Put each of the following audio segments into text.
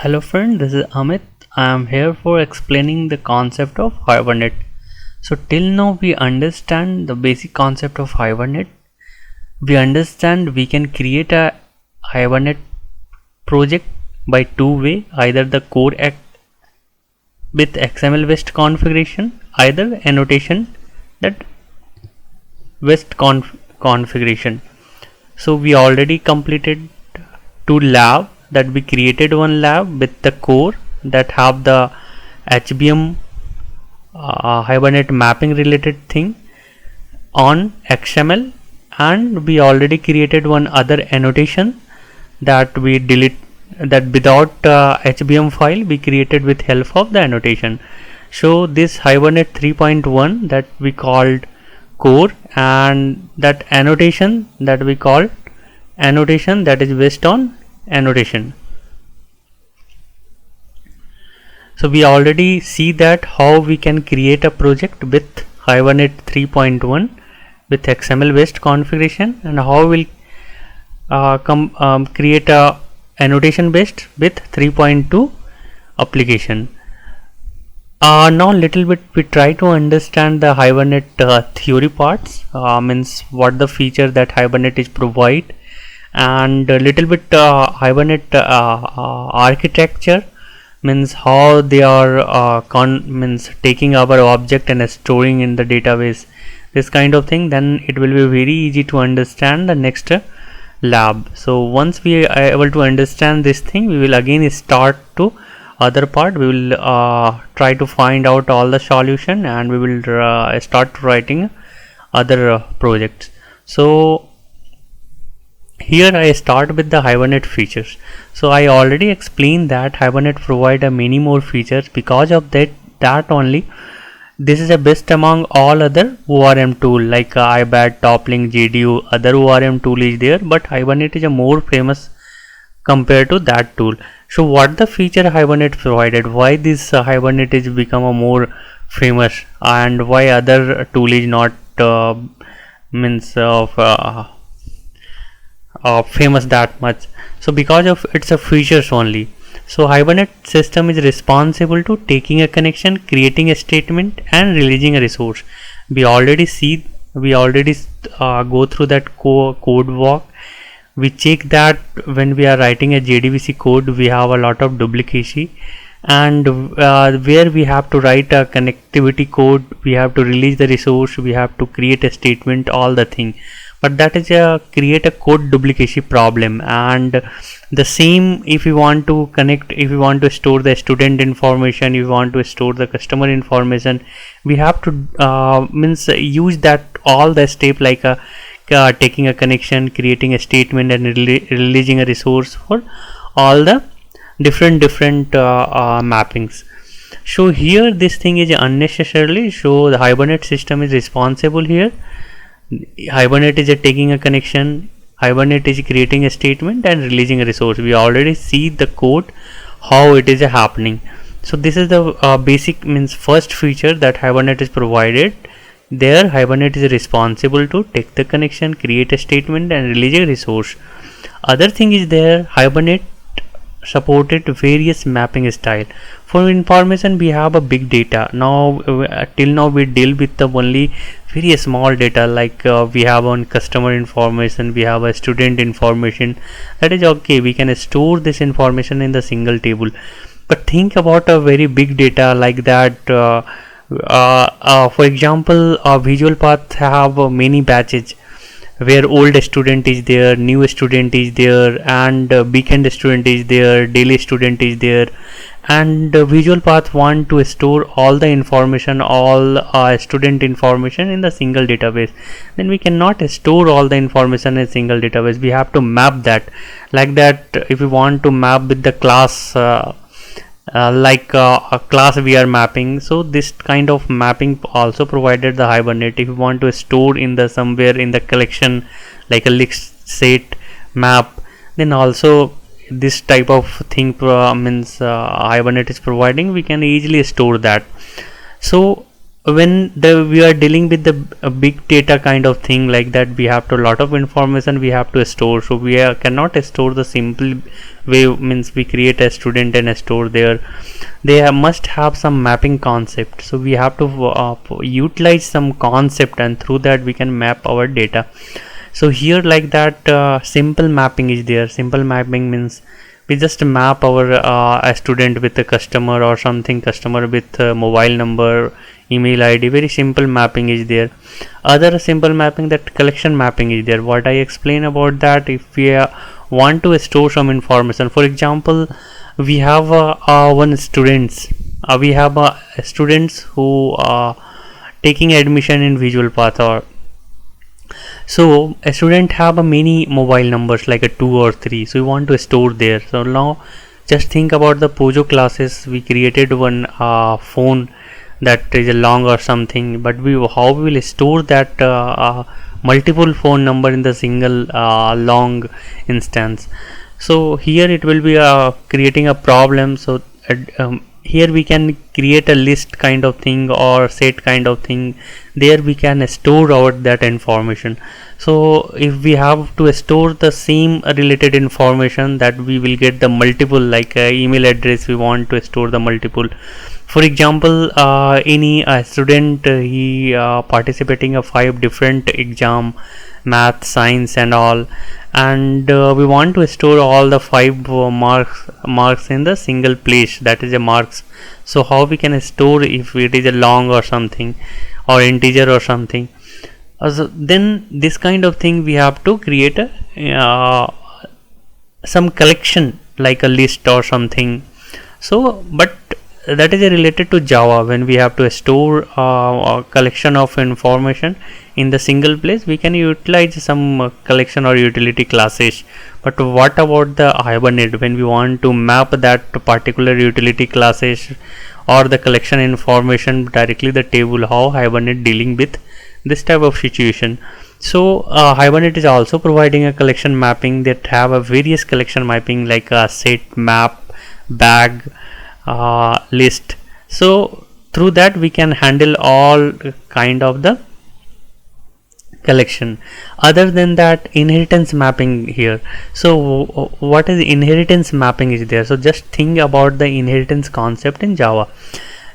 Hello friend, this is Amit. I am here for explaining the concept of Hibernate. So till now we understand the basic concept of Hibernate. We understand we can create a Hibernate project by two way, either the core act with XML based configuration, either annotation that configuration. So we already completed two lab that we created one lab with the core that have the HBM Hibernate mapping related thing on XML, and we already created one other annotation that we delete that without HBM file we created with help of the annotation. So this Hibernate 3.1 that we called core, and that annotation that we called annotation that is based on annotation. So we already see that how we can create a project with Hibernate 3.1 with XML based configuration, and how we'll create a annotation based with 3.2 application. Now little bit we try to understand the Hibernate theory parts, means what the feature that Hibernate is provide, and a little bit Hibernate architecture, means how they are means taking our object and storing in the database, this kind of thing. Then it will be very easy to understand the next lab. So once we are able to understand this thing, we will again start to other part. We will try to find out all the solution, and we will start writing other projects. So here I start with the Hibernate features. So I already explained that Hibernate provide many more features. Because of that only this is the best among all other ORM tool like IBAT, Toplink, JDU, other ORM tool is there, but Hibernate is a more famous compared to that tool. So what the feature Hibernate provided, why this Hibernate is become a more famous, and why other tool is not means of famous that much. So because of its features only. So Hibernate system is responsible to taking a connection, creating a statement, and releasing a resource. We already go through that code walk. We check that when we are writing a JDBC code we have a lot of duplication, and where we have to write a connectivity code, we have to release the resource, we have to create a statement, all the thing. But that is create a code duplication problem. And the same if we want to connect, if we want to store the student information, if we want to store the customer information, we have to means use that all the step like taking a connection, creating a statement, and releasing a resource for all the different mappings. So here this thing is unnecessarily, so the Hibernate system is responsible here. Hibernate is taking a connection, Hibernate is creating a statement and releasing a resource. We already see the code how it is happening. So this is the basic means first feature that Hibernate is provided. There Hibernate is responsible to take the connection, create a statement, and release a resource. Other thing is there, Hibernate supported various mapping style. For information we have a big data. Now till now we deal with the only very small data, like we have on customer information, we have a student information. That is okay, we can store this information in the single table. But think about a very big data like that. For example, Visual Path have many batches where old student is there, new student is there, and weekend student is there, daily student is there. And Visual Path want to store all the information, all student information in the single database. Then we cannot store all the information in a single database. We have to map that. Like that, if we want to map with the class, like a class we are mapping, so this kind of mapping also provided the Hibernate. If you want to store in the somewhere in the collection like a list set map, then also this type of thing means Hibernate is providing, we can easily store that. So when we are dealing with the big data kind of thing like that, we have to lot of information we have to store. So we cannot store the simple means we create a student and a store there, must have some mapping concept. So we have to utilize some concept, and through that we can map our data. So here like that, simple mapping is there. Simple mapping means we just map our a student with a customer or something, customer with a mobile number, email ID. Very simple mapping is there. Other simple mapping, that collection mapping is there. What I explain about that, if we want to store some information, for example, we have one students, we have students who taking admission in Visual Path, or so a student have a many mobile numbers like a 2 or 3, so we want to store there. So now just think about the Pojo classes. We created one phone that is a long or something, but how we will store that multiple phone number in the single long instance. So here it will be creating a problem. So here we can create a list kind of thing or set kind of thing. There we can store out that information. So if we have to store the same related information, that we will get the multiple, like email address, we want to store the multiple. For example, any student he participating of 5 different exam, math, science and all, and we want to store all the 5 marks in the single place, that is a marks. So how we can store if it is a long or something, or integer or something? So then this kind of thing we have to create a some collection like a list or something. So but that is related to Java. When we have to store a collection of information in the single place, we can utilize some collection or utility classes. But what about the Hibernate? When we want to map that particular utility classes or the collection information directly the table, how Hibernate dealing with this type of situation? So Hibernate is also providing a collection mapping that have a various collection mapping like a set, map, bag, list. So through that we can handle all kind of the collection. Other than that, inheritance mapping here. So what is inheritance mapping is there? So just think about the inheritance concept in Java.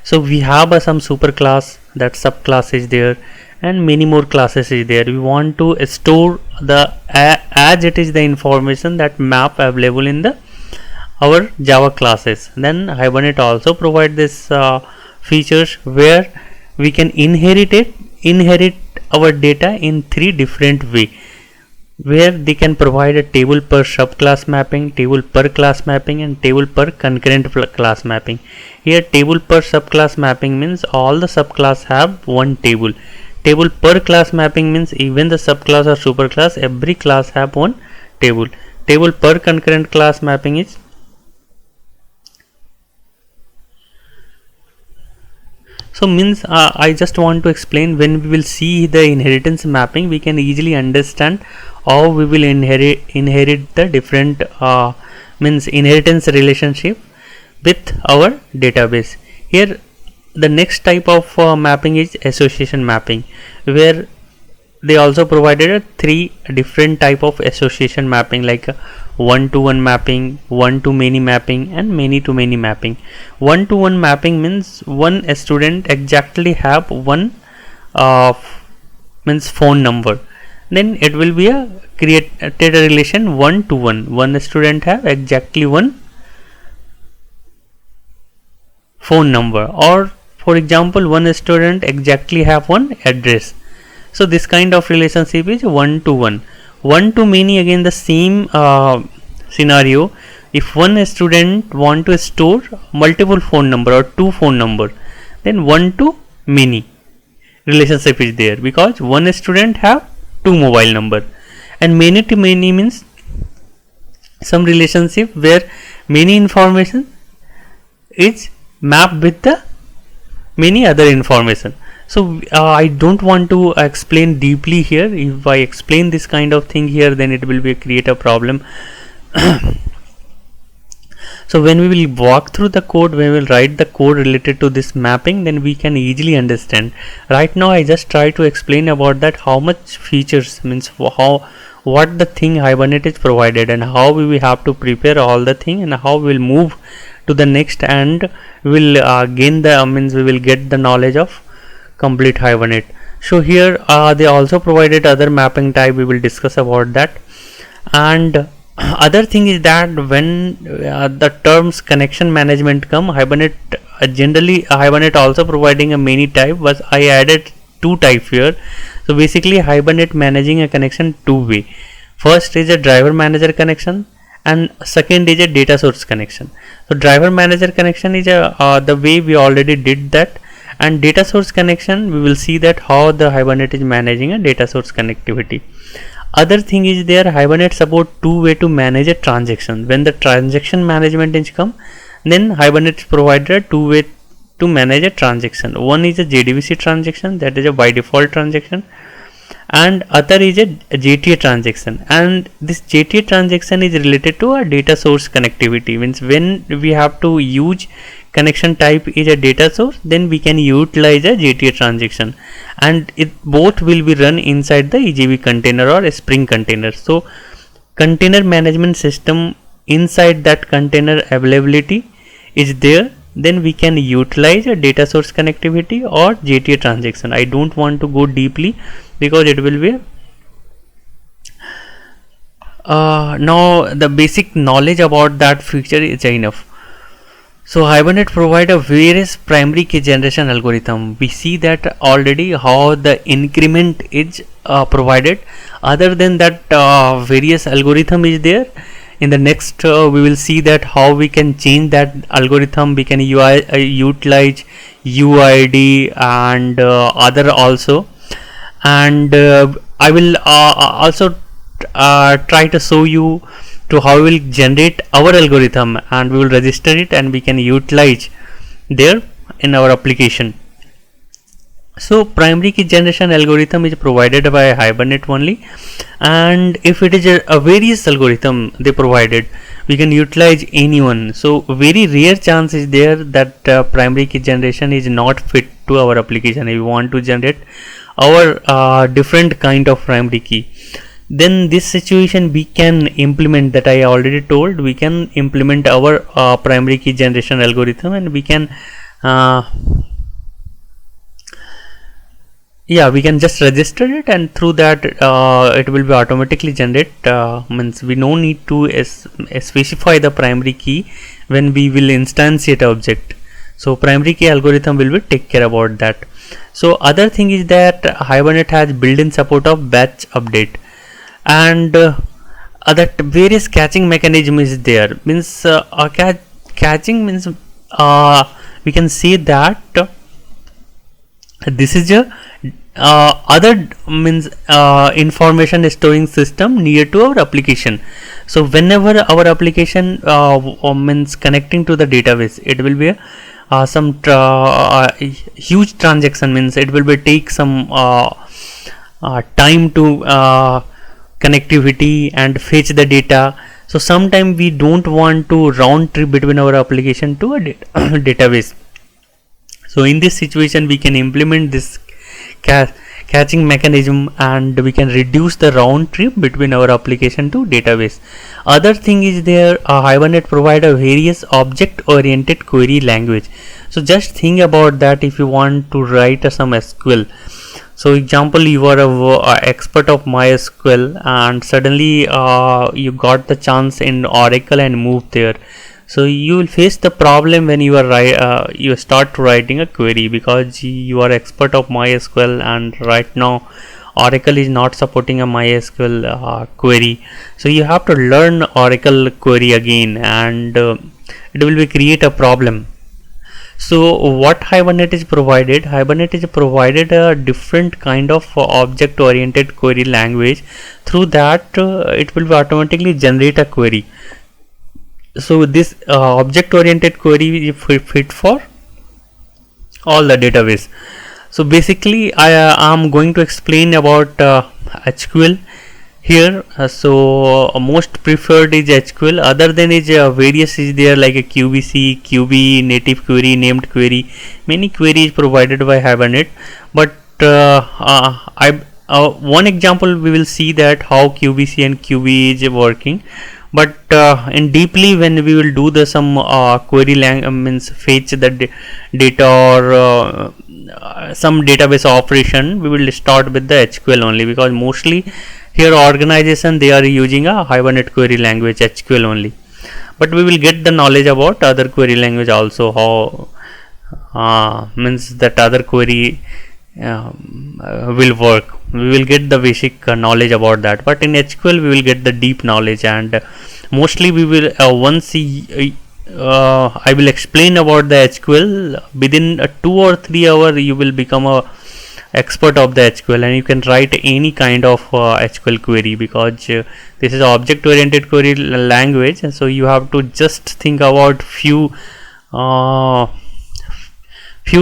So we have some super class, that subclass is there, and many more classes is there. We want to store the as it is the information that map available in the our Java classes. Then Hibernate also provide this features where we can inherit our data in 3 different way, where they can provide a table per subclass mapping, table per class mapping, and table per concurrent class mapping. Here table per subclass mapping means all the subclass have one table. Table per class mapping means even the subclass or superclass, every class have one table. Table per concurrent class mapping is so means I just want to explain, when we will see the inheritance mapping, we can easily understand how we will inherit the different means inheritance relationship with our database. Here the next type of mapping is association mapping, where they also provided a 3 different type of association mapping, like one-to-one mapping, one-to-many mapping, and many-to-many mapping. One-to-one mapping means one student exactly have one means phone number. Then it will be a created a relation one-to-one. One student have exactly one phone number, or for example one student exactly have one address. So this kind of relationship is one-to-one. One-to-many, again the same scenario. If one student want to store multiple phone number or 2 phone number, then one-to-many relationship is there, because one student have 2 mobile number. And many-to-many means some relationship where many information is mapped with the many other information. So I don't want to explain deeply here. If I explain this kind of thing here, then it will be create a problem. So when we will walk through the code, we will write the code related to this mapping, then we can easily understand. Right now I just try to explain about that, how much features means how what the thing Hibernate is provided, and how we will have to prepare all the thing, and how we will move to the next, and we will gain the we will get the knowledge of complete Hibernate. So here they also provided other mapping type. We will discuss about that. And other thing is that when the terms connection management come, Hibernate generally Hibernate also providing a many type, but I added 2 type here. So basically Hibernate managing a connection 2 way. First is a driver manager connection, and second is a data source connection. So driver manager connection is the way we already did that, and data source connection we will see that how the Hibernate is managing a data source connectivity. Other thing is there, Hibernate support 2 way to manage a transaction. When the transaction management is come, then Hibernate provided a 2 way to manage a transaction. One is a JDBC transaction, that is a by default transaction, and other is a JTA transaction. And this JTA transaction is related to a data source connectivity. Means when we have to use connection type is a data source, then we can utilize a JTA transaction, and it both will be run inside the EJB container or a Spring container. So container management system, inside that container availability is there, then we can utilize a data source connectivity or JTA transaction. I don't want to go deeply because it will be now the basic knowledge about that feature is enough. So Hibernate provide a various primary key generation algorithm. We see that already how the increment is provided. Other than that, various algorithm is there. In the next we will see that how we can change that algorithm. We can utilize UID and other also, and I will also try to show you to how we will generate our algorithm, and we will register it and we can utilize there in our application. So primary key generation algorithm is provided by Hibernate only, and if it is a various algorithm they provided, we can utilize anyone. So very rare chance is there that primary key generation is not fit to our application. If we want to generate our different kind of primary key, then this situation we can implement, that I already told, we can implement our primary key generation algorithm, and we can we can just register it, and through that it will be automatically generate. Means we no need to specify the primary key when we will instantiate object. So primary key algorithm will be take care about that. So other thing is that Hibernate has built-in support of batch update, and that various catching mechanism is there. Means catching means we can see that this is a other means information storing system near to our application. So whenever our application means connecting to the database, it will be some huge transaction, means it will be take some time to connectivity and fetch the data. So sometimes we don't want to round trip between our application to a database. So in this situation we can implement this catching mechanism, and we can reduce the round trip between our application to database. Other thing is there, Hibernate provide a various object oriented query language. So just think about that. If you want to write some SQL, so example, you are a expert of MySQL, and suddenly you got the chance in Oracle and moved there. So you will face the problem when you are you start writing a query, because you are expert of MySQL, and right now Oracle is not supporting a MySQL query. So you have to learn Oracle query again, and it will be create a problem. So what Hibernate is provided? Hibernate is provided a different kind of object oriented query language. Through that it will be automatically generate a query. So this object oriented query is fit for all the database. So basically I am going to explain about HQL here. So most preferred is HQL. Other than is various is there, like a QBC, QB, native query, named query. Many queries provided by Hibernate, but one example we will see that how QBC and QB is working, but in deeply when we will do the some query means fetch the data or some database operation, we will start with the SQL only, because mostly here organization they are using a Hibernate query language SQL only, but we will get the knowledge about other query language also, how means that other query will work. We will get the basic knowledge about that, but in SQL we will get the deep knowledge, and mostly we will once I will explain about the SQL within 2 or 3 hours you will become a expert of the SQL, and you can write any kind of SQL query, because this is object oriented query language, and so you have to just think about few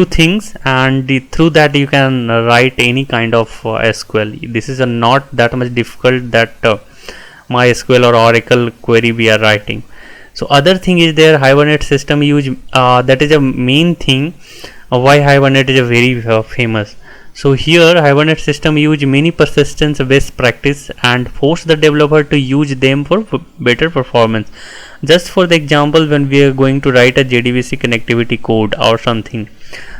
things, and through that you can write any kind of SQL. This is not that much difficult that MySQL or Oracle query we are writing. So other thing is there, Hibernate system use that is a main thing why Hibernate is a very famous. So here Hibernate system use many persistence best practice and force the developer to use them for better performance. Just for the example, when we are going to write a JDBC connectivity code or something,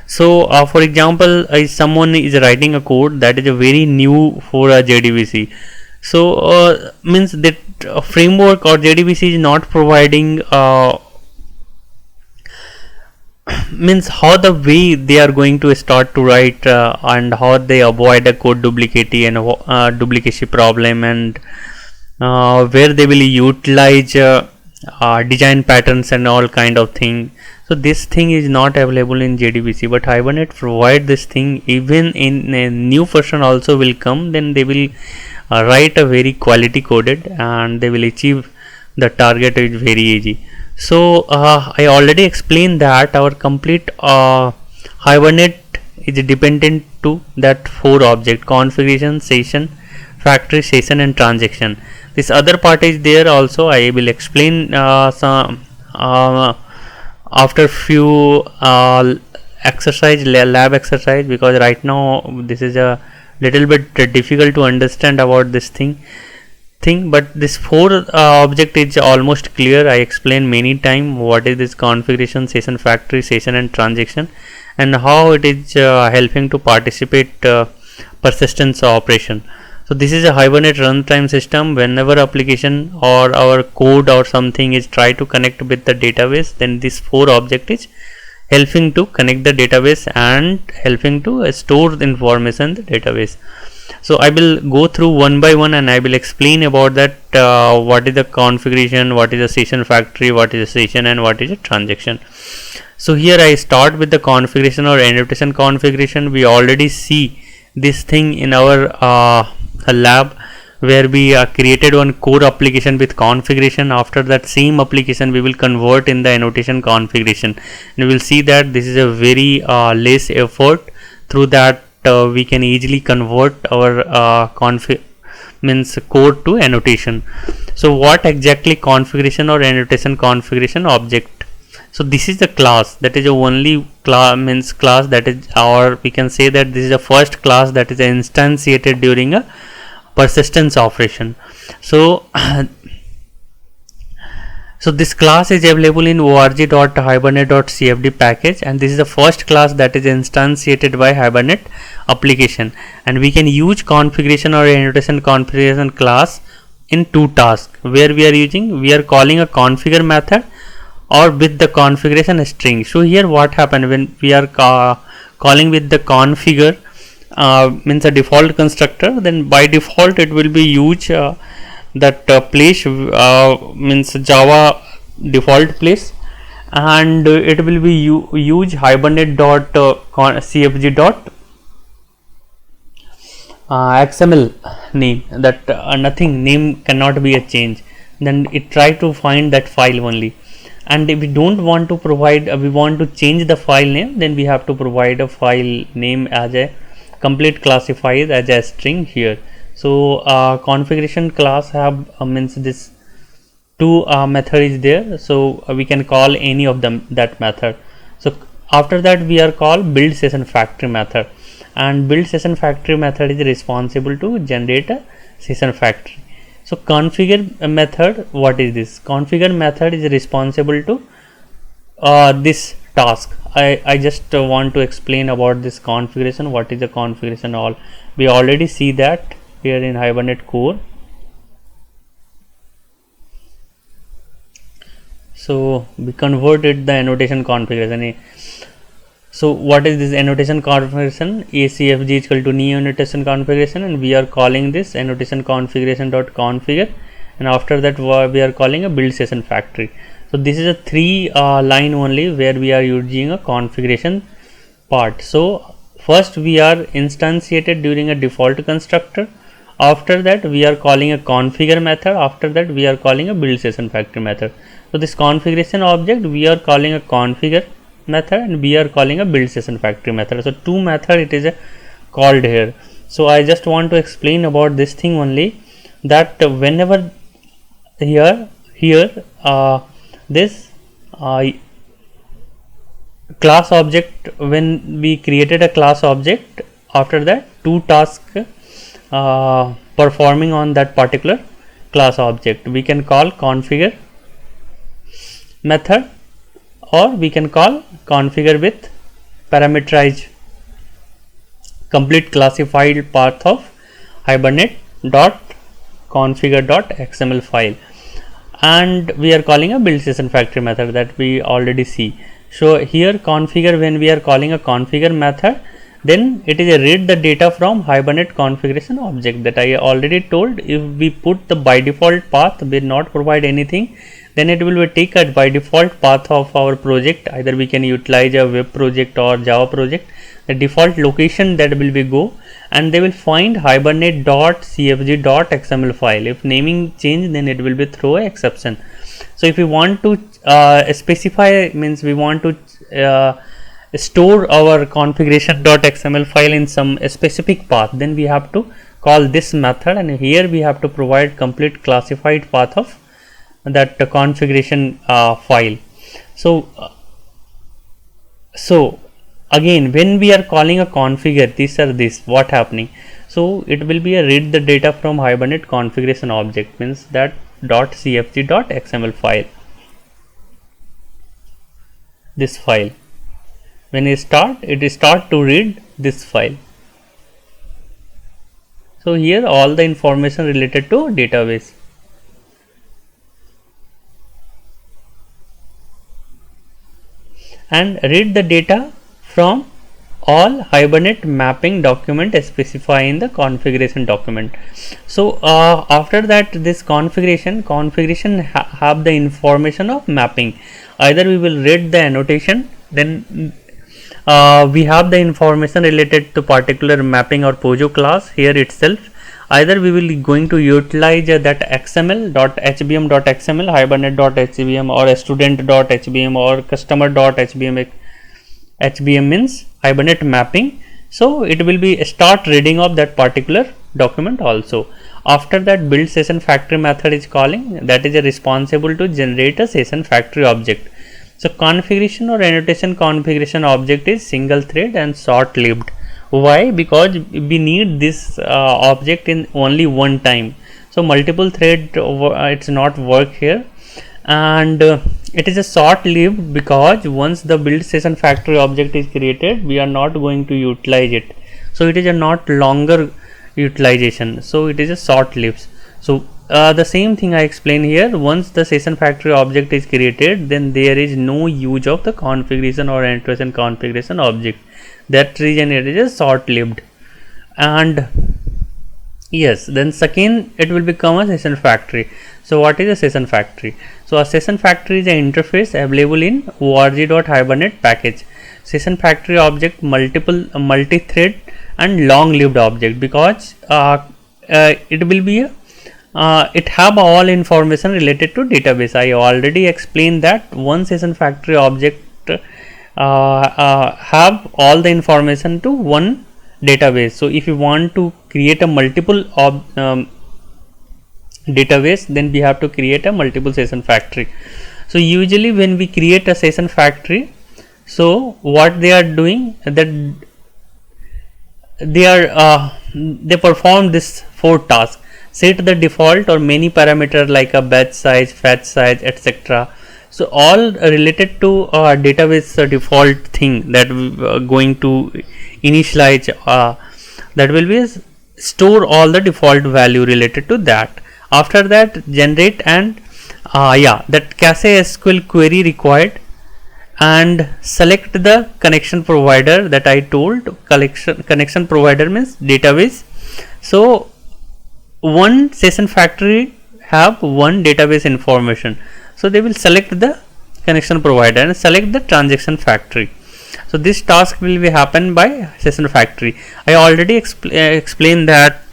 so for example, someone is writing a code that is a very new for a JDBC, so means that framework or JDBC is not providing means how the way they are going to start to write and how they avoid a code duplicity and duplication problem, and where they will utilize design patterns and all kind of thing. So this thing is not available in JDBC, but Hibernate provide this thing. Even in a new version also will come, then they will write a very quality coded, and they will achieve the target is very easy. So I already explained that our complete Hibernate is dependent to that 4 object: configuration, session, factory, session and transaction. This other part is there also. I will explain some after few exercise, lab exercise, because right now this is a little bit difficult to understand about this thing, but this 4 object is almost clear. I explained many time what is this configuration, session, factory, session and transaction, and how it is helping to participate persistence operation. So this is a Hibernate runtime system. Whenever application or our code or something is try to connect with the database, then this 4 object is helping to connect the database and helping to store the information in the database. So I will go through one by one, and I will explain about that what is the configuration, what is the session factory, what is a session, and what is a transaction. So here I start with the configuration or annotation configuration. We already see this thing in our lab, where we created one core application with configuration. After that same application we will convert in the annotation configuration, and we will see that this is a very less effort. Through that we can easily convert our means code to annotation. So what exactly configuration or annotation configuration object? So this is the class, that is the only class that is, or we can say that this is the first class that is instantiated during a persistence operation. So so this class is available in org.hibernate.cfd package, and this is the first class that is instantiated by Hibernate application, and we can use configuration or annotation configuration class in 2 tasks, where we are calling a configure method or with the configuration string. So here what happened when we are calling with the configure means a default constructor, then by default it will be use that place means Java default place, and it will be use hibernate.cfg xml name, that nothing name cannot be a change. Then it try to find that file only, and if we don't want to provide we want to change the file name, then we have to provide a file name as a complete classified as a string here. So configuration class have means this 2 method is there, so we can call any of them that method. So after that we are called build session factory method, and build session factory method is responsible to generate a session factory. So configure method, what is this? Configure method is responsible to this task. I just want to explain about this configuration. What is the configuration? All we already see that here in Hibernate core. So we converted the annotation configuration. So what is this annotation configuration? ACFG is equal to new annotation configuration, and we are calling this annotation configuration dot configure, and after that we are calling a build session factory. So this is a 3 line only where we are using a configuration part. So first we are instantiated during a default constructor. After that we are calling a configure method. After that we are calling a build session factory method. So this configuration object we are calling a configure method, and we are calling a build session factory method. So 2 method it is called here. So I just want to explain about this thing only, that whenever here this class object, when we created a class object, after that 2 tasks performing on that particular class object, we can call configure method, or we can call configure with parameterized complete classified path of Hibernate dot configure dot XML file, and we are calling a build session factory method that we already see. So here configure, when we are calling a configure method, then it is a read the data from Hibernate configuration object that I already told. If we put the by default path, will not provide anything, then it will take a by default path of our project. Either we can utilize a web project or Java project. The default location that will be go, and they will find hibernate.cfg.xml file. If naming change, then it will be throw a exception. So if we want to specify, means we want to store our configuration.xml file in some specific path, then we have to call this method, and here we have to provide complete classified path of that configuration file. So again, when we are calling a configure, what happening? So it will be a read the data from Hibernate configuration object, means that .cfg.xml file, this file. When it start to read this file. So here all the information related to database. And read the data from all Hibernate mapping document specify in the configuration document. So after that, this configuration have the information of mapping. Either we will read the annotation, then we have the information related to particular mapping or Pojo class here itself. Either we will going to utilize that xml.hbm.xml, hibernate.hbm, or student.hbm, or customer.hbm. HBM means Hibernate mapping. So it will be start reading of that particular document also. After that, build session factory method is calling, that is responsible to generate a session factory object. So configuration or annotation configuration object is single thread and short lived. Why? Because we need this object in only one time. So multiple thread it's not work here, and it is a short lived because once the build session factory object is created, we are not going to utilize it. So it is a not longer utilization. So it is a short lived. So the same thing I explain here. Once the session factory object is created, then there is no use of the configuration or annotation configuration object. That reason it is a short lived. And yes, then second it will become a session factory. So what is a session factory? So a session factory is an interface available in org.hibernate package. Session factory object multi-thread and long-lived object, because it will be it have all information related to database. I already explained that one session factory object have all the information to one database. So if you want to create a multiple database, then we have to create a multiple session factory. So usually when we create a session factory, so what they are doing, that they perform this 4 tasks: set the default or many parameter like a batch size, fetch size, etc. So all related to database default thing that we going to initialize, that will be store all the default value related to that. After that, generate and that cache SQL query required, and select the connection provider that I told. Connection provider means database. So one session factory have one database information, so they will select the connection provider and select the transaction factory. So this task will be happen by session factory. I already explained that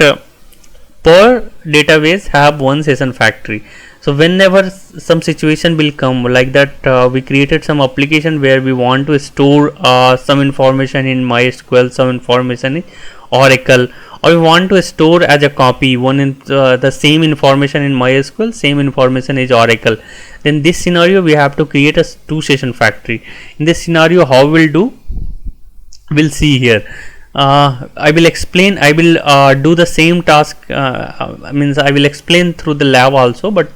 per database have one session factory. So whenever some situation will come like that, we created some application where we want to store some information in MySQL, some information in Oracle, or we want to store as a copy one in the same information in MySQL, same information is Oracle. Then this scenario we have to create a 2 session factory. In this scenario, how we'll do, we'll see here. I will explain. I will do the same task. Means I will explain through the lab also, but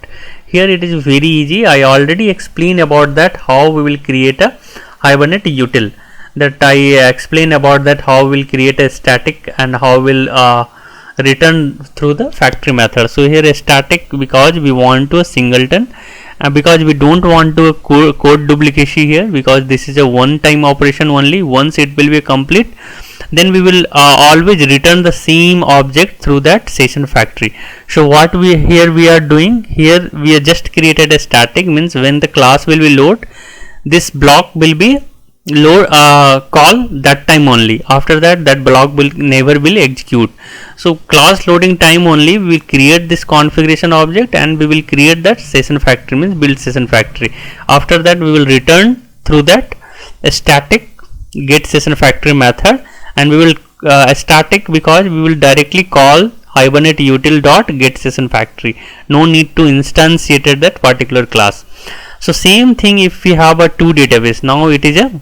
here it is very easy. I already explained about that how we will create a Hibernate util. That I explain about that how we'll create a static and how we'll return through the factory method. So here a static because we want to a singleton, because we don't want to code duplication here, because this is a one time operation only. Once it will be complete, then we will always return the same object through that session factory. So what we are doing here, we are just created a static, means when the class will be load, this block will be load call that time only. After that, that block will never will execute. So class loading time only we will create this configuration object, and we will create that session factory, means build session factory. After that, we will return through that static get session factory method, and we will static because we will directly call Hibernate util dot get session factory. No need to instantiate that particular class. So same thing if we have a 2 database. Now it is a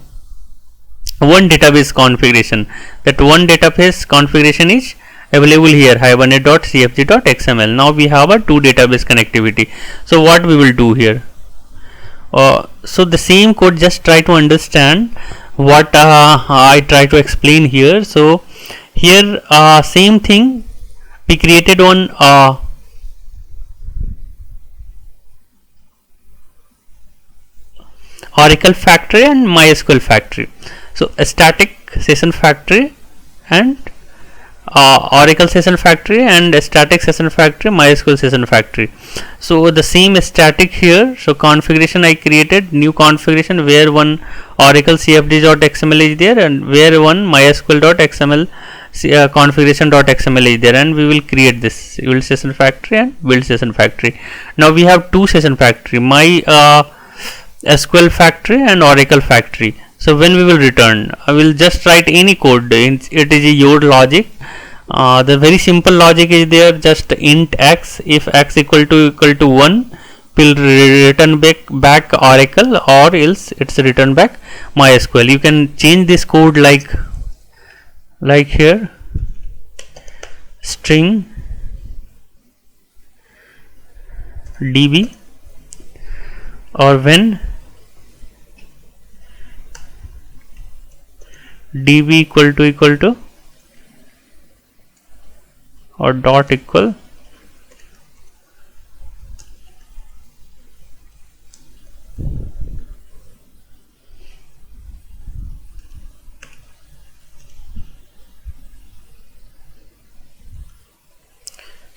one database configuration. That one database configuration is available here, hibernate.cfg.xml. Now we have a 2 database connectivity. So what we will do here, so the same code, just try to understand what I try to explain here. So here same thing we created on Oracle factory and MySQL factory. So a static session factory and Oracle session factory, and a static session factory, MySQL session factory. So the same static here. So configuration I created new configuration where one Oracle cfd.xml is there, and where one MySQL.xml configuration.xml is there, and we will create this build session factory and build session factory. Now we have 2 session factory, SQL factory and Oracle factory. So when we will return, I will just write any code. It is a your logic. The very simple logic is there. Just int x, if x equal to 1, will return back Oracle, or else it's return back MySQL. You can change this code like here, string db, or when db equal to or dot equal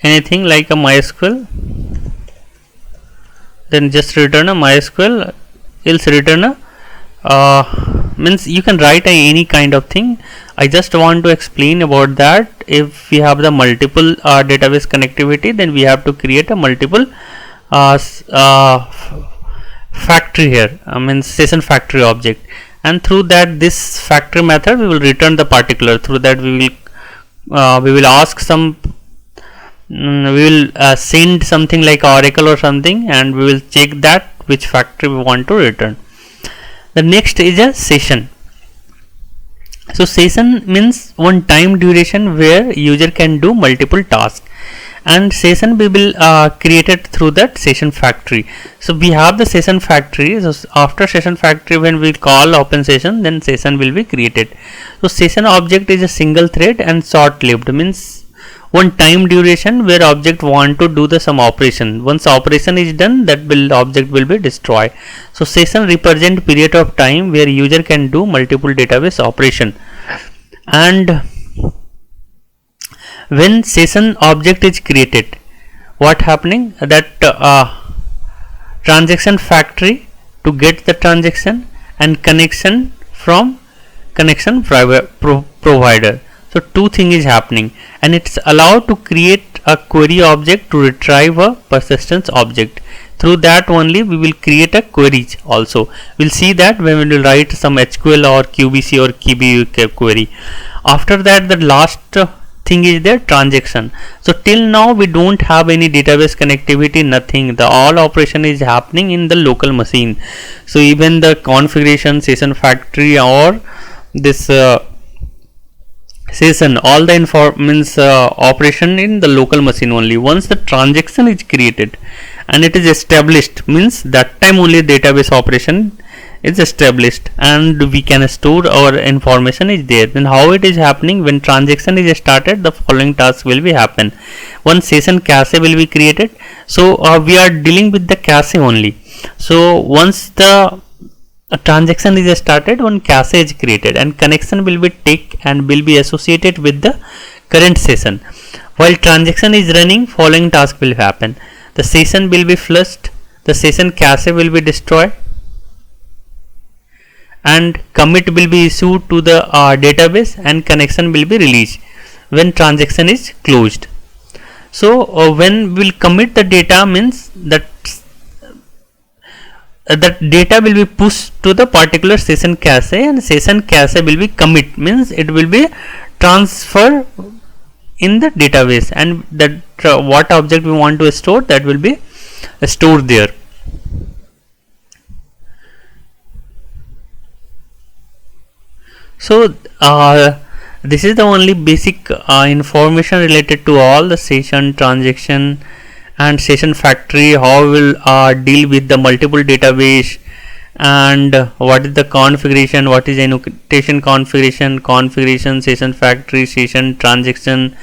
anything like a MySQL, then just return a MySQL, else return a means you can write any kind of thing. I just want to explain about that. If we have the multiple database connectivity, then we have to create a multiple factory here, means session factory object, and through that this factory method we will return the particular. Through that we will ask some, we will send something like Oracle or something, and we will check that which factory we want to return. The next is a session. So session means one time duration where user can do multiple tasks, and session we will created through that session factory. So we have the session factory. So after session factory, when we call open session, then session will be created. So session object is a single thread and short lived, means one time duration where object want to do the some operation. Once operation is done, that will object will be destroyed. So session represent period of time where user can do multiple database operation. And when session object is created, what happening, that transaction factory to get the transaction, and connection from connection provider. So two things is happening, and it's allowed to create a query object to retrieve a persistence object. Through that only we will create a queries also. We'll see that when we will write some SQL or QBC or KBU query. After that, the last thing is their transaction. So till now we don't have any database connectivity, nothing. The all operation is happening in the local machine. So even the configuration, session factory, or this session, all the operation in the local machine only. Once the transaction is created and it is established, means that time only database operation is established and we can store our information is there. Then how it is happening, when transaction is started, the following tasks will be happen. One session cache will be created. So we are dealing with the cache only. So once the transaction is started, one cache is created and connection will be take and will be associated with the current session. While transaction is running, following task will happen. The session will be flushed, the session cache will be destroyed, and commit will be issued to the database, and connection will be released when transaction is closed. So when we will commit the data, means that that data will be pushed to the particular session cache, and session cache will be commit, means it will be transfer in the database, and that what object we want to store, that will be stored there. So this is the only basic information related to all the session, transaction and session factory. How will deal with the multiple database, and what is the configuration, what is annotation configuration, session factory, session, transaction.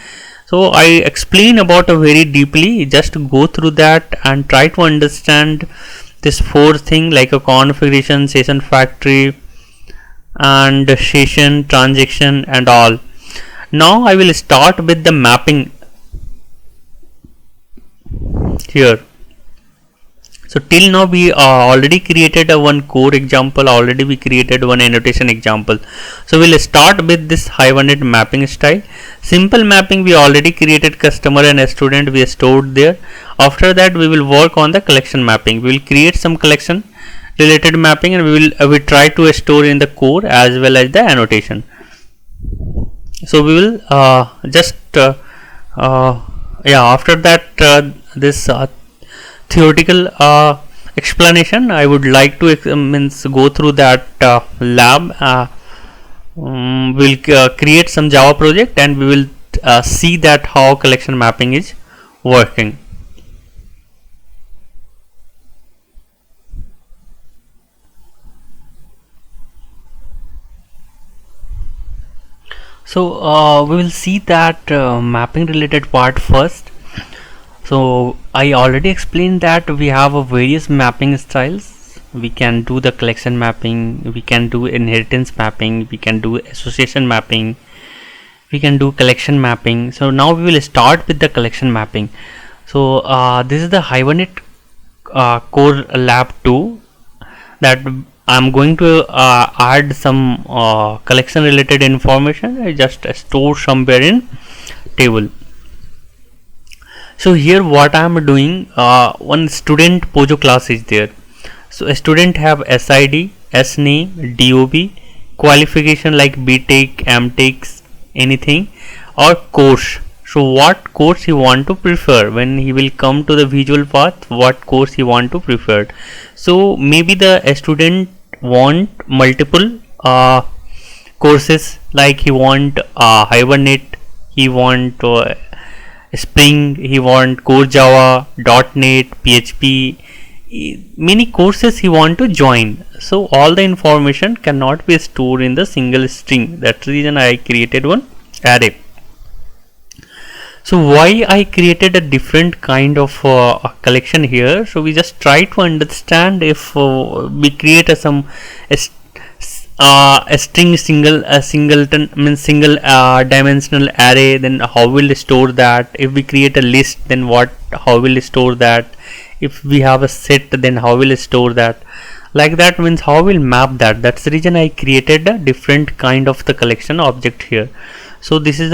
So I explain about a very deeply. Just go through that and try to understand this four thing, like a configuration, session factory, and session, transaction and all. Now I will start with the mapping here. So till now we already created a one core example, already we created one annotation example. So we'll start with this Hibernate mapping style. Simple mapping we already created, customer and a student we stored there. After that we will work on the collection mapping. We will create some collection related mapping, and we will try to store in the core as well as the annotation. So we will after that this theoretical explanation, I would like to go through that lab. We'll create some Java project, and we will see that how collection mapping is working. So we will see that mapping related part first. So I already explained that we have a various mapping styles. We can do the collection mapping, we can do inheritance mapping, we can do association mapping, we can do collection mapping. So now we will start with the collection mapping. So this is the Hibernate core lab 2 that I'm going to add some collection related information. I just store somewhere in table. So here what I am doing, one student Pojo class is there. So a student have SID, SNAME, DOB, qualification like BTech, MTech, anything, or course. So what course he want to prefer when he will come to the visual path, what course he want to prefer. So maybe the student want multiple courses, like he want Hibernate, he want Spring, he want Core Java, .NET, PHP, many courses he want to join. So all the information cannot be stored in the single string. That's the reason I created one array. So why I created a different kind of collection here? So we just try to understand if we create a string singleton means single dimensional array, then how will we store that? If we create a list, then how will we store that? If we have a set, then how will we store that? Like that means how we'll map that. That's the reason I created a different kind of the collection object here. So this is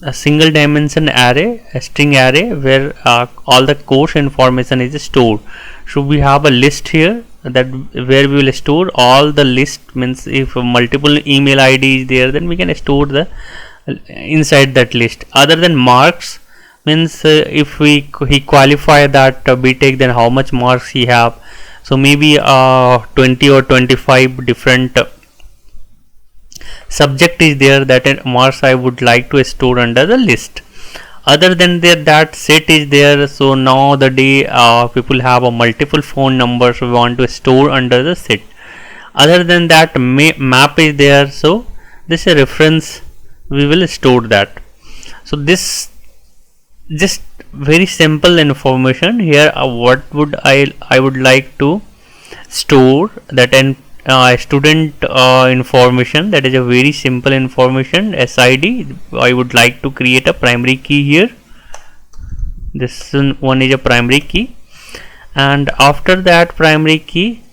a single dimension array, a string array, where all the course information is stored. So we have a list here that where we will store all the list, means if multiple email ID is there, then we can store the inside that list. Other than marks, means if he qualify that BTech, then how much marks he have. So maybe 20 or 25 different subject is there, that marks I would like to store under the list. Other than that set is there. So now the day people have a multiple phone numbers we want to store under the set. Other than that map is there. So this is a reference, we will store that. So this just very simple information here. What would I would like to store that, and student information, that is a very simple information. SID, I would like to create a primary key here. This one is a primary key, and after that primary key,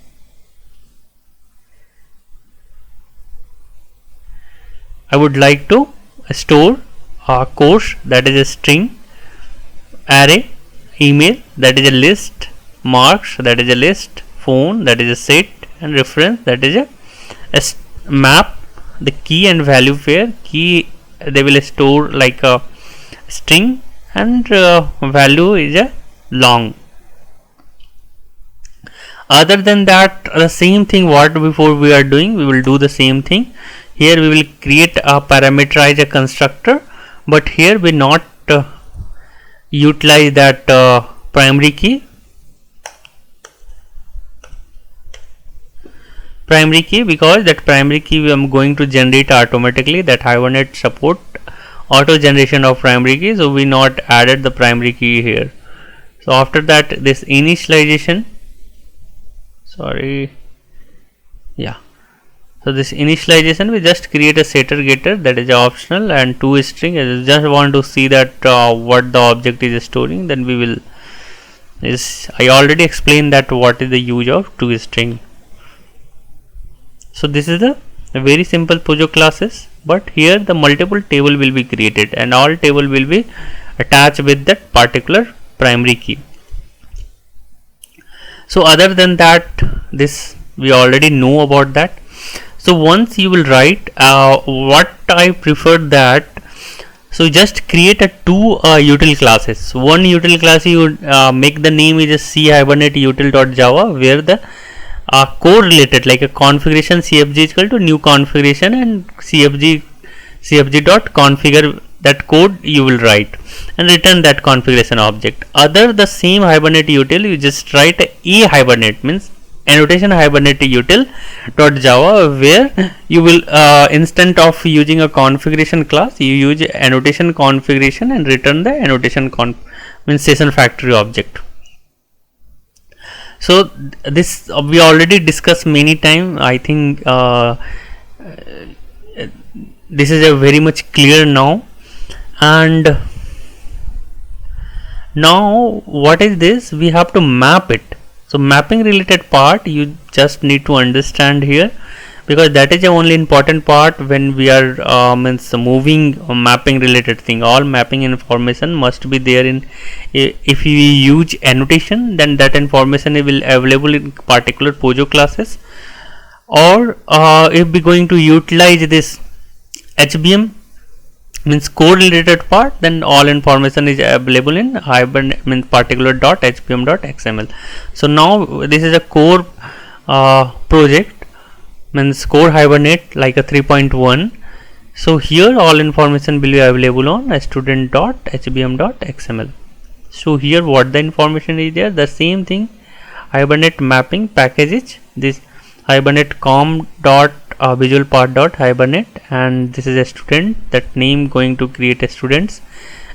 I would like to store course, that is a string, array, email, that is a list, marks, that is a list, phone, that is a set, and reference, that is a map. The key and value pair, key they will store like a string, and value is a long. Other than that, the same thing what before we are doing, we will do the same thing here. We will create a parameterize a constructor, but here we not utilize that primary key because that primary key I am going to generate automatically. That Hibernate support auto generation of primary key, so we not added the primary key here. So after that, this initialization, so this initialization, we just create a setter getter, that is optional, and to string. I just want to see that what the object is storing, then we will I already explained that what is the use of to string. So this is the very simple Pojo classes, but here the multiple table will be created, and all table will be attached with that particular primary key. So other than that, this we already know about that. So once you will write what I prefer that, so just create a two util classes. One util class you make the name is a C Hibernate util.java, where the code related like a configuration CFG is equal to new configuration, and CFG dot configure, that code you will write and return that configuration object. Other the same Hibernate util, you just write a Hibernate, means annotation Hibernate util dot java, where you will instead of using a configuration class, you use annotation configuration and return the annotation means session factory object. So this we already discussed many times. I think this is a very much clear now. And now what is this? We have to map it. So mapping related part you just need to understand here, because that is the only important part when we are means moving mapping related thing. All mapping information must be there in, if you use annotation, then that information will available in particular Pojo classes, or if we going to utilize this HBM means code related part, then all information is available in Hibernate means particular dot HBM.xml. So now this is a core project, means core Hibernate like a 3.1. So here all information will be available on student.hbm.xml. So here what the information is there, the same thing. Hibernate mapping package is this Hibernate com dot visual part dot Hibernate, and this is a student, that name going to create a students,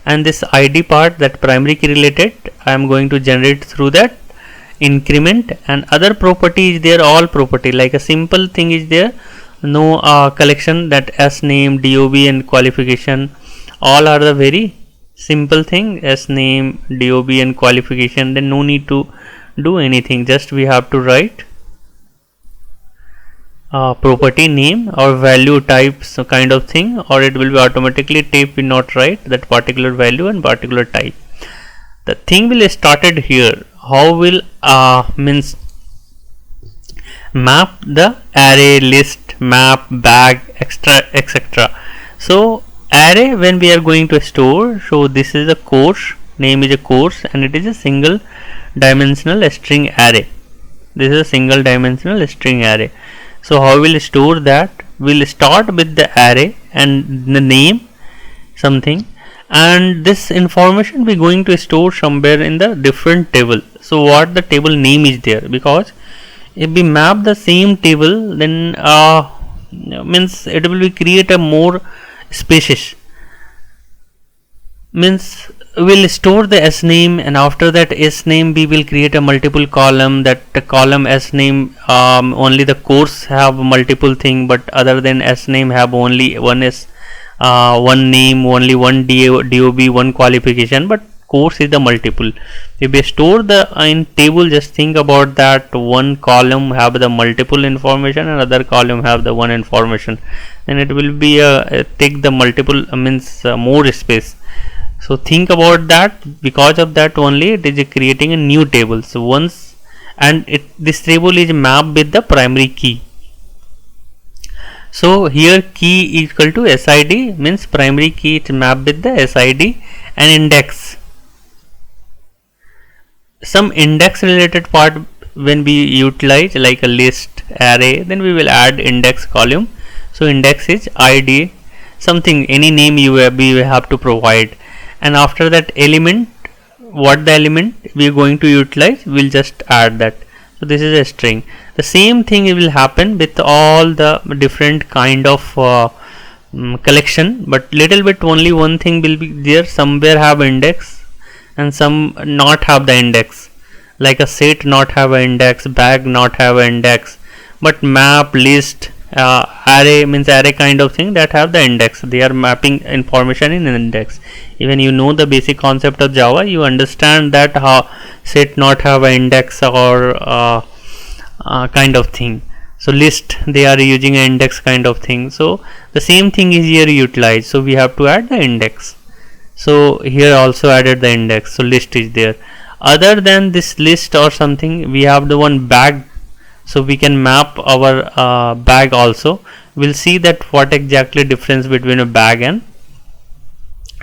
and this ID part, that primary key related, I am going to generate through that increment, and other property is there, all property like a simple thing is there, no collection, that S name, DOB and qualification, all are the very simple thing, S name, DOB and qualification, then no need to do anything, just we have to write property name or value type, so kind of thing, or it will be automatically type will not write that particular value and particular type. The thing will started here. How will means map the array, list, map, bag, extra, etc. So array, when we are going to store, so this is a course, name is a course, and it is a single dimensional string array. This is a single dimensional string array. So how we'll store that? We'll start with the array and the name something, and this information we're going to store somewhere in the different table. So what the table name is there, because if we map the same table, then means it will be create a more spaces, means we'll store the S name, and after that S name we will create a multiple column, that the column S name only the course have multiple thing, but other than S name have only one S, one name, only one DOB, one qualification, but course is the multiple. If we store the in table, just think about that, one column have the multiple information and other column have the one information, and it will be take the multiple means more space. So think about that, because of that only it is creating a new table. So once, and this table is mapped with the primary key. So here key equal to SID, means primary key is mapped with the SID, and index. Some index related part when we utilize like a list, array, then we will add index column. So index is ID something, any name we have to provide, and after that element, what the element we are going to utilize, we'll just add that. So this is a string. The same thing will happen with all the different kind of collection, but little bit only one thing will be there, somewhere have index and some not have the index, like a set not have an index, bag not have an index, but map, list, array, means array kind of thing, that have the index. They are mapping information in an index. Even you know the basic concept of Java, you understand that how set not have an index or kind of thing. So list, they are using an index kind of thing. So the same thing is here utilized. So we have to add the index. So here also added the index. So list is there. Other than this list or something, we have the one bag. So we can map our bag also. We'll see that what exactly difference between a bag and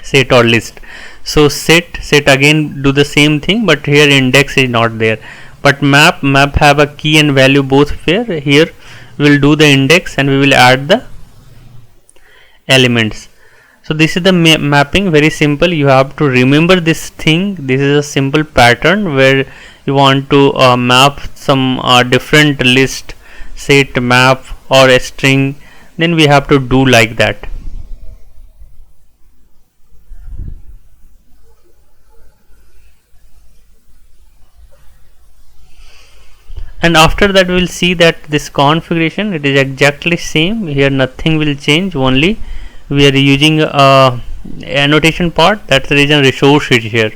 set or list. So set again do the same thing, but here index is not there. But map have a key and value both fair. Here we'll do the index and we will add the elements. So this is the mapping, very simple. You have to remember this thing. This is a simple pattern where you want to map some different list, set, map or a string, then we have to do like that. And after that we will see that this configuration, it is exactly same. Here nothing will change, only we are using annotation part, that's the reason resource is here.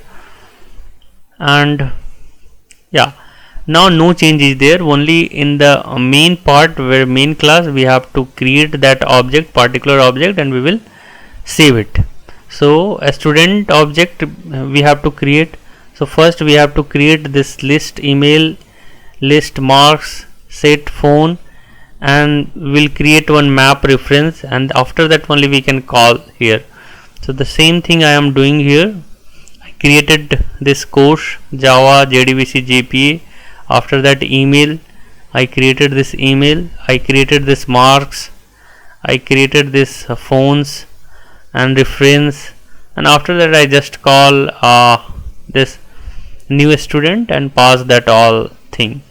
And yeah, now no change is there, only in the main part where main class we have to create that object, particular object, and we will save it. So a student object we have to create. So first we have to create this list email, list marks, set phone, and we'll create one map reference, and after that only we can call here. So the same thing I am doing here. I created this course Java JDBC JPA, after that email, I created this email, I created this marks, I created this phones and reference, and after that I just call this new student and pass that all thing,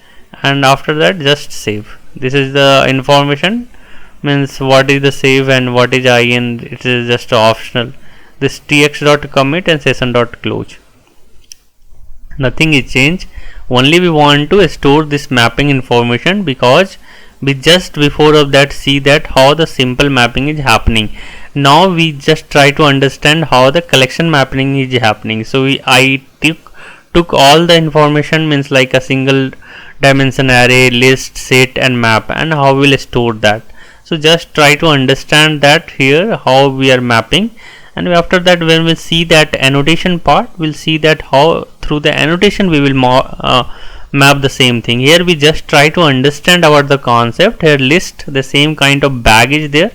and after that just save. This is the information, means what is the save and what is in, it is just optional. This tx.commit and session.close, nothing is changed, only we want to store this mapping information, because we just before of that see that how the simple mapping is happening. Now we just try to understand how the collection mapping is happening. So I took all the information, means like a single dimension array, list, set and map, and how we'll store that. So just try to understand that here how we are mapping, and after that when we see that annotation part, we'll see that how through the annotation we will map the same thing. Here we just try to understand about the concept. Here list, the same kind of bag is there,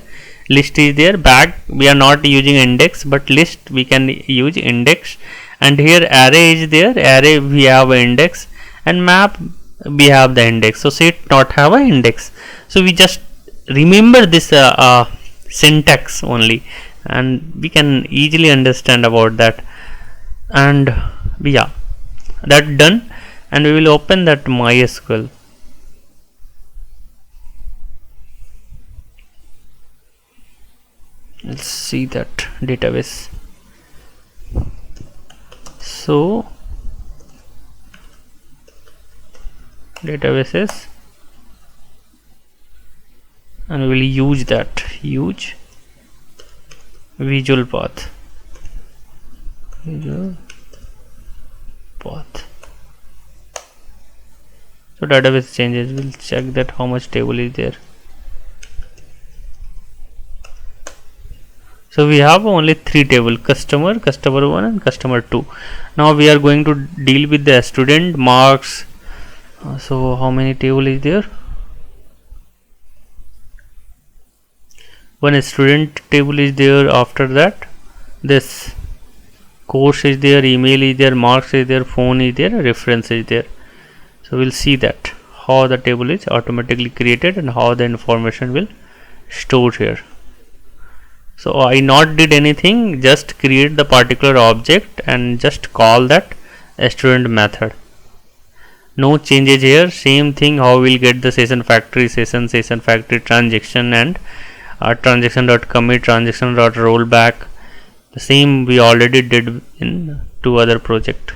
list is there, bag we are not using index, but list we can use index, and here array is there, array we have an index, and map we have the index. So set not have a index. So we just remember this syntax only, and we can easily understand about that. And yeah, that done, and we will open that MySQL. Let's see that database. So databases, and we will use that, use visual path, visual path. So database changes, we'll check that how much table is there. So we have only 3 table, customer, customer 1 and customer 2. Now we are going to deal with the student marks. So how many table is there? One student table is there. After that this course is there, email is there, marks is there, phone is there, reference is there. So we'll see that how the table is automatically created and how the information will store here. So I not did anything, just create the particular object and just call that student method. No changes here, same thing how we'll get the session factory, session factory transaction, and transaction.commit, transaction.rollback. The same we already did in 2 other project.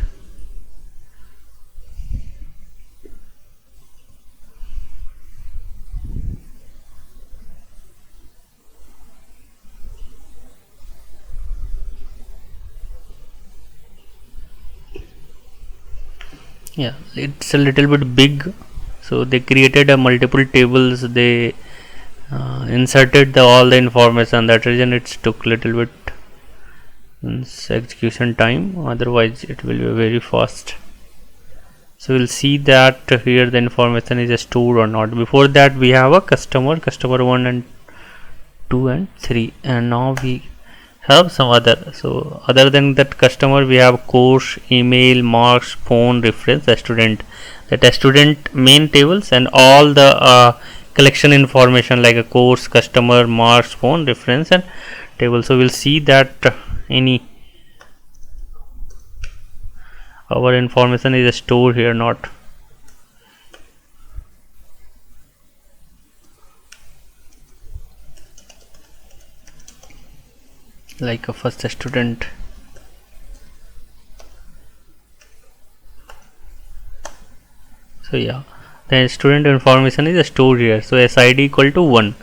Yeah, it's a little bit big, so they created a multiple tables, they inserted all the information. That reason it took little bit execution time, otherwise it will be very fast. So we'll see that here the information is stored or not. Before that we have a customer 1 and 2 and 3, and now we have some other. So other than that customer we have course, email, marks, phone, reference, student. That student main tables and all the collection information like a course, customer, marks, phone, reference and table. So we'll see that any our information is stored here not. Like a first student. So yeah, the student information is stored here. So SID equal to 1.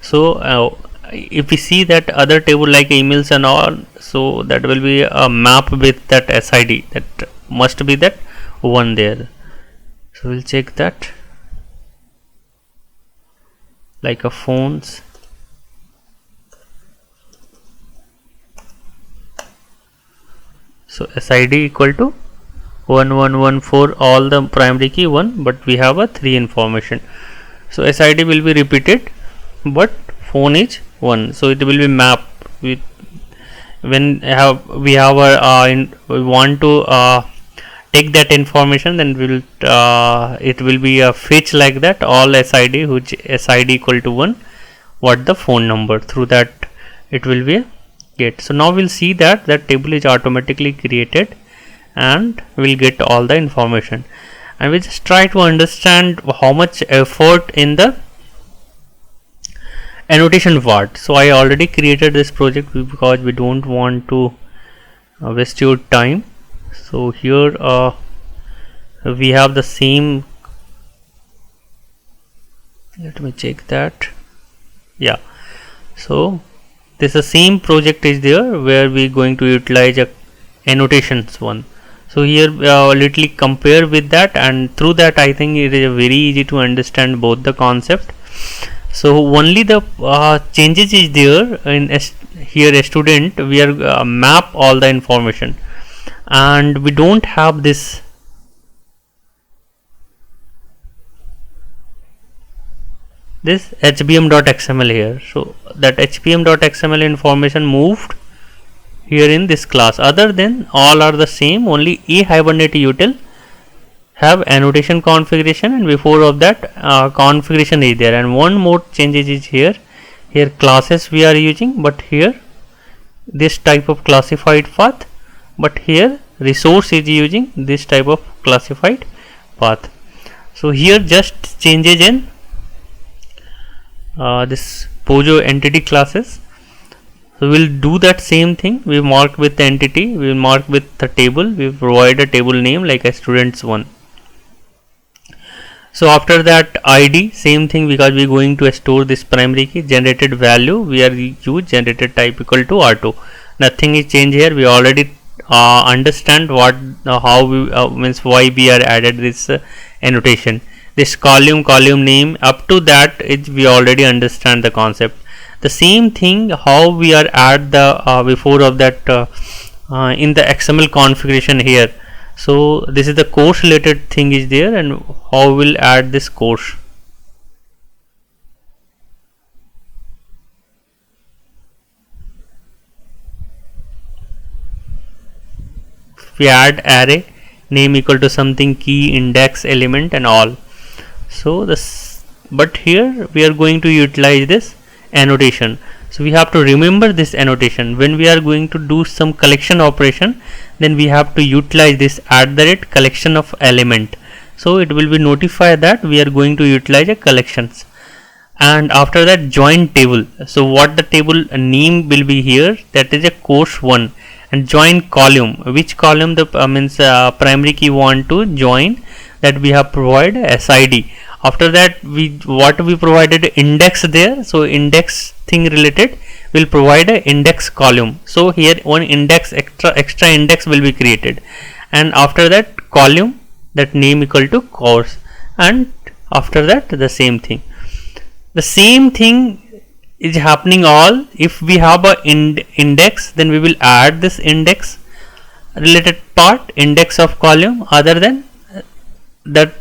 So if we see that other table like emails and all, so that will be a map with that SID, that must be that 1 there. So we'll check that. Like a phones, so SID equal to 1114, all the primary key 1, but we have a 3 information. So SID will be repeated, but phone is 1. So it will be map with when we want to take that information, then we'll it will be a fetch like that, all SID which SID equal to 1, what the phone number, through that it will be a get. So now we'll see that that table is automatically created and we'll get all the information, and we just try to understand how much effort in the annotation part. So I already created this project because we don't want to waste your time. So here we have the same, let me check that, yeah. So this the same project is there where we going to utilize a annotations one. So here literally compare with that, and through that I think it is very easy to understand both the concept. So only the changes is there in here a student, we are map all the information, and we don't have this hbm.xml here. So that hbm.xml information moved here in this class. Other than all are the same, only a hibernate util have annotation configuration, and before of that configuration is there. And one more changes is here, here classes we are using, but here this type of classified path, but here resource is using this type of classified path. So here just changes in this Pojo entity classes. So we'll do that same thing, we mark with the entity, we will mark with the table, we provide a table name like a students one. So after that ID, same thing, because we are going to store this primary key, generated value, we are use generated type equal to R2. Nothing is changed here, we already understand what how we means why we are added this annotation. This column name, up to that we already understand the concept. The same thing how we are add the before of that in the XML configuration here. So this is the course related thing is there, and how we'll add this course. We add array name equal to something, key, index, element, and all. So this, but here we are going to utilize this annotation. So we have to remember this annotation when we are going to do some collection operation, then we have to utilize this @ collection of element. So it will be notify that we are going to utilize a collections, and after that join table. So what the table name will be here, that is a course 1, and join column, which column the means primary key want to join, that we have provided SID. After that we what we provided index there, so index thing related will provide a index column. So here one index extra index will be created, and after that column, that name equal to course, and after that the same thing. The same thing is happening all. If we have a index, then we will add this index related part, index of column. Other than that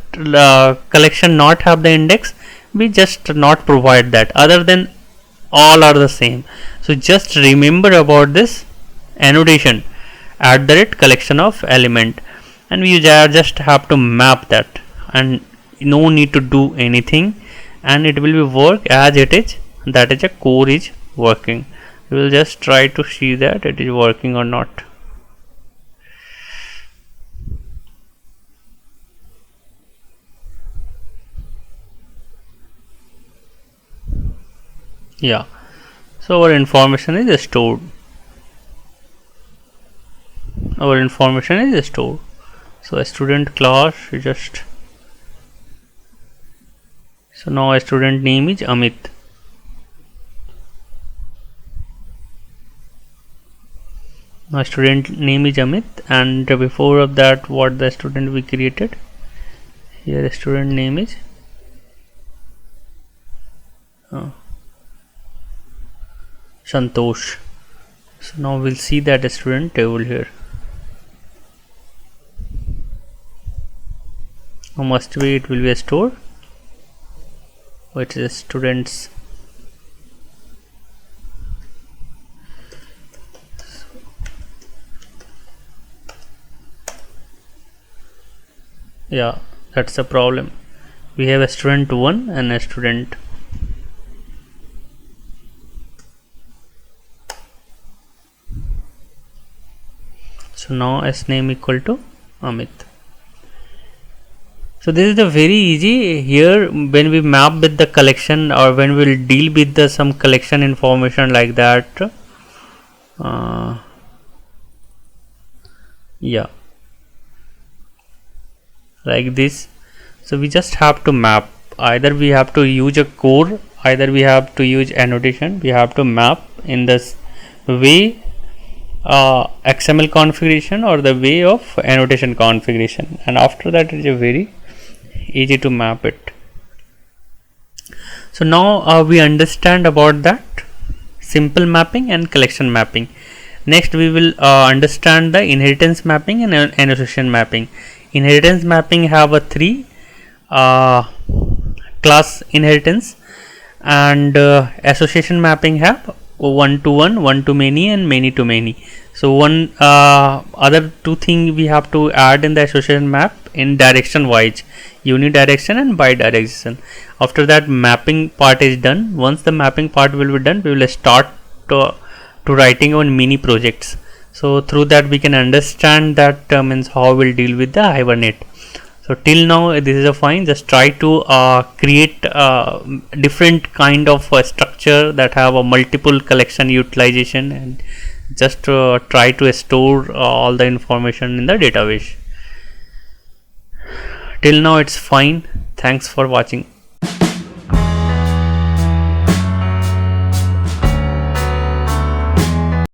collection not have the index, we just not provide that. Other than all are the same. So just remember about this annotation @ collection of element, and we just have to map that, and no need to do anything, and it will be work as it is, that is a core is working. We will just try to see that it is working or not. Yeah, so our information is stored. Our information is stored. So a student class is just, so now a student name is Amit. Now student name is Amit, and before of that what the student we created here, the student name is Santosh. So now we'll see that student table here. Now must be it will be a store, which is students. Yeah, that's a problem. We have a student 1 and a student. So now S name equal to Amit. So this is the very easy here when we map with the collection, or when we will deal with the some collection information like that. Yeah, like this. So we just have to map. Either we have to use a core, either we have to use annotation. We have to map in this way, XML configuration or the way of annotation configuration, and after that it is very easy to map it. So now we understand about that simple mapping and collection mapping. Next we will understand the inheritance mapping and association mapping. Inheritance mapping have a 3 class inheritance, and association mapping have one to one, one to many, and many to many. So one other two thing we have to add in the association map in direction wise, unidirection and bidirection. After that mapping part is done. Once the mapping part will be done, we will start to writing on mini projects. So through that we can understand that means how we'll deal with the Hibernate. So till now this is a fine. Just try to create different kind of structure that have a multiple collection utilization, and just try to store all the information in the database. Till now it's fine. Thanks for watching.